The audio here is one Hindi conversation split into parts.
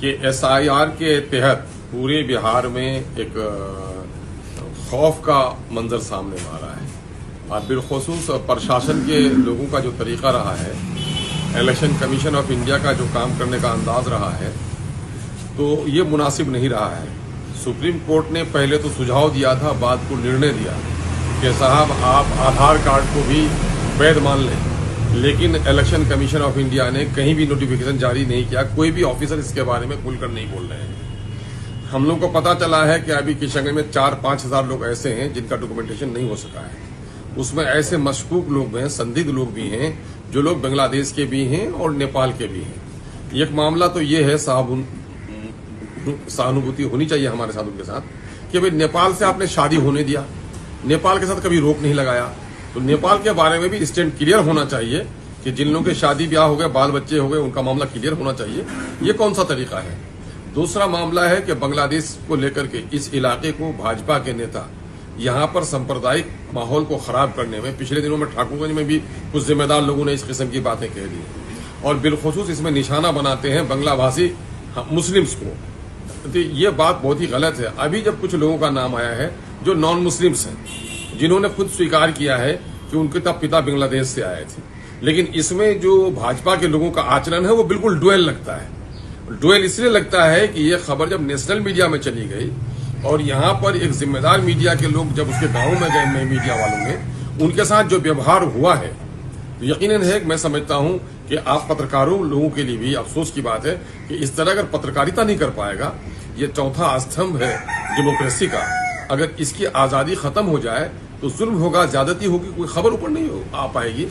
कि एसआईआर के तहत पूरे बिहार में एक खौफ का मंजर सामने आ रहा है और बिलखुसूस प्रशासन के लोगों का जो तरीका रहा है, इलेक्शन कमीशन ऑफ इंडिया का जो काम करने का अंदाज रहा है, तो ये मुनासिब नहीं रहा है। सुप्रीम कोर्ट ने पहले तो सुझाव दिया था, बाद को निर्णय दिया कि साहब आप आधार कार्ड को भी वैध मान लें, लेकिन इलेक्शन कमीशन ऑफ इंडिया ने कहीं भी नोटिफिकेशन जारी नहीं किया। कोई भी ऑफिसर इसके बारे में खुलकर नहीं बोल रहे हैं। हम लोग को पता चला है कि अभी किशनगंज में 4-5 हजार लोग ऐसे हैं जिनका डॉक्यूमेंटेशन नहीं हो सका है। उसमें ऐसे मशकूक लोग हैं, संदिग्ध लोग भी हैं, जो लोग बांग्लादेश के भी हैं और नेपाल के भी हैं। एक मामला तो ये है, सहानुभूति होनी चाहिए हमारे साथ उनके साथ कि भाई नेपाल से आपने शादी होने दिया, नेपाल के साथ कभी रोक नहीं लगाया, तो नेपाल के बारे में भी स्टैंड क्लियर होना चाहिए कि जिन लोगों के शादी ब्याह हो गए, बाल बच्चे हो गए, उनका मामला क्लियर होना चाहिए। ये कौन सा तरीका है? दूसरा मामला है कि बांग्लादेश को लेकर के इस इलाके को भाजपा के नेता यहाँ पर सांप्रदायिक माहौल को खराब करने में, पिछले दिनों में ठाकुरगंज में भी कुछ जिम्मेदार लोगों ने इस किस्म की बातें कह दी और बिलखुसूस इसमें निशाना बनाते हैं बांग्ला भाषी मुस्लिम्स को। तो ये बात बहुत ही गलत है। अभी जब कुछ लोगों का नाम आया है जो नॉन मुस्लिम्स हैं, जिन्होंने खुद स्वीकार किया है कि उनके पिता बांग्लादेश से आए थे, लेकिन इसमें जो भाजपा के लोगों का आचरण है वो बिल्कुल डुएल लगता है। डुएल इसलिए लगता है कि ये खबर जब नेशनल मीडिया में चली गई और यहाँ पर एक जिम्मेदार मीडिया के लोग जब उसके गाँव में गए, मीडिया वालों ने उनके साथ जो व्यवहार हुआ है, तो यकीनन है कि मैं समझता हूँ कि आप पत्रकारों लोगों के लिए भी अफसोस की बात है कि इस तरह अगर पत्रकारिता नहीं कर पाएगा, ये चौथा स्तंभ है डेमोक्रेसी का, अगर इसकी आजादी खत्म हो जाए तो जुल्म होगा, ज्यादती होगी, कोई खबर ऊपर नहीं आ पाएगी।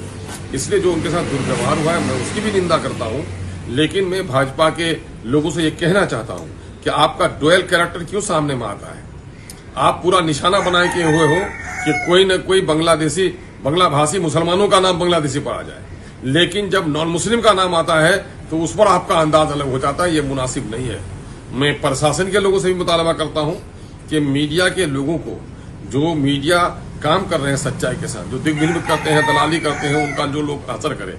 इसलिए जो उनके साथ दुर्व्यवहार हुआ है मैं उसकी भी निंदा करता हूं, लेकिन मैं भाजपा के लोगों से ये कहना चाहता हूं कि आपका डुअल कैरेक्टर क्यों सामने में आता है? आप पूरा निशाना बनाए के हुए हो कि कोई न कोई बांग्लादेशी, बांग्ला भाषी मुसलमानों का नाम बांग्लादेशी पर आ जाए, लेकिन जब नॉन मुस्लिम का नाम आता है तो उस पर आपका अंदाज अलग हो जाता है। ये मुनासिब नहीं है। मैं प्रशासन के लोगों से भी मुतालबा करता हूं कि मीडिया के लोगों को, जो मीडिया काम कर रहे हैं सच्चाई के साथ, जो दिग्विजय करते हैं, दलाली करते हैं, उनका जो लोग असर करें,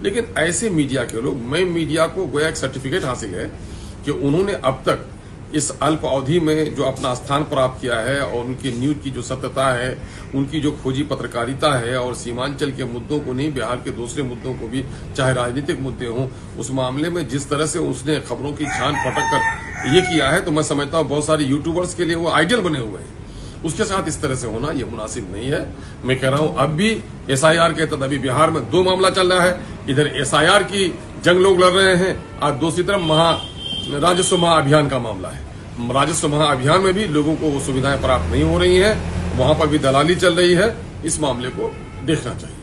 लेकिन ऐसे मीडिया के लोग, मैं मीडिया को गोया एक सर्टिफिकेट हासिल है कि उन्होंने अब तक इस अल्प अवधि में जो अपना स्थान प्राप्त किया है और उनकी न्यूज की जो सत्यता है, उनकी जो खोजी पत्रकारिता है और सीमांचल के मुद्दों को नहीं, बिहार के दूसरे मुद्दों को भी, चाहे राजनीतिक मुद्दे हों, उस मामले में जिस तरह से उसने खबरों की छान पटक कर ये किया है, तो मैं समझता हूँ बहुत सारे यूट्यूबर्स के लिए वो आइडियल बने हुए हैं। उसके साथ इस तरह से होना ये मुनासिब नहीं है। मैं कह रहा हूं अब भी एसआईआर के तहत अभी बिहार में 2 मामला चल रहा है। इधर एसआईआर की जंग लोग लड़ रहे हैं और दूसरी तरफ राजस्व महाअभियान का मामला है। राजस्व महाअभियान में भी लोगों को वो सुविधाएं प्राप्त नहीं हो रही हैं, वहां पर भी दलाली चल रही है। इस मामले को देखना चाहिए।